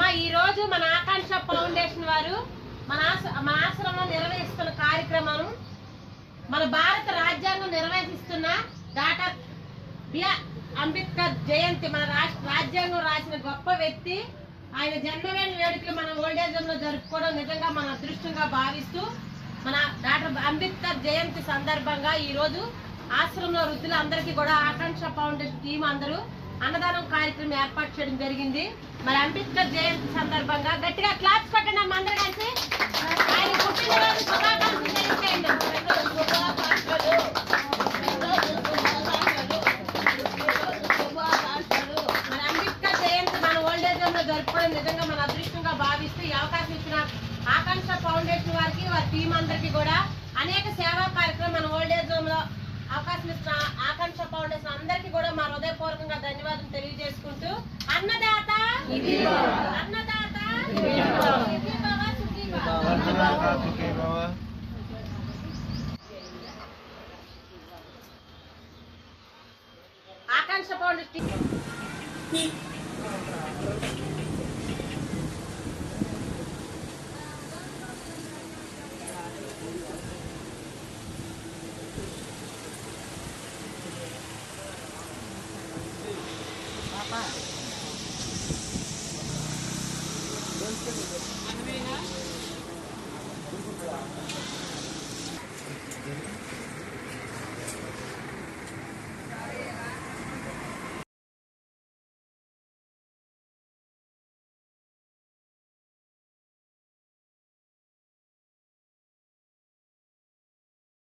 అమ్మ ఈ రోజు మన ఆకాంక్ష ఫౌండేషన్ వారు మన ఆశ్రమంలో నిర్వహిస్తున్న కార్యక్రమం మన భారత రాజ్యాంగం నిర్వహిస్తున్న డాక్టర్ బిఆర్ అంబేద్కర్ జయంతి. మన రాజ్యాంగం రాసిన గొప్ప వ్యక్తి. ఆయన జన్మదిన వేడుకలు మన ఓల్డేజ్ హోమ్ లో జరుపుకోవడం నిజంగా మన అదృష్టంగా భావిస్తూ మన డాక్టర్ అంబేద్కర్ జయంతి సందర్భంగా ఈ రోజు ఆశ్రమంలో వృద్ధులందరికీ కూడా ఆకాంక్ష ఫౌండేషన్ టీం అందరూ అన్నదానం కార్యక్రమం ఏర్పాటు చేయడం జరిగింది. మరి అంబేద్కర్ జయంతి సందర్భంగా గట్టిగా క్లాప్స్ కొట్టండి అమ్మ అందరూ కలిసి. ఆయన పుట్టినరోజు శుభాకాంక్షలు తెలియజేయండి. మన అంబేద్కర్ జయంతి మన ఓల్డేజ్ హోమ్ లో జరుపుకోవడం నిజంగా మన అదృష్టంగా భావిస్తూ ఈ అవకాశం ఇచ్చిన ఆకాంక్ష ఫౌండేషన్ వారికి వారి టీం అందరికీ కూడా అనేక సేవా కార్యక్రమం మన ఓల్డేజ్ హోమ్ లో అవకాశం ఇచ్చిన ఆకాంక్ష ఫౌండేషన్ అందరికీ కూడా మా హృదయపూర్వకంగా ధన్యవాదాలు తెలియజేసుకుంటూ అన్నదాత అన్నదాత ఆకాంక్ష ఫౌండేషన్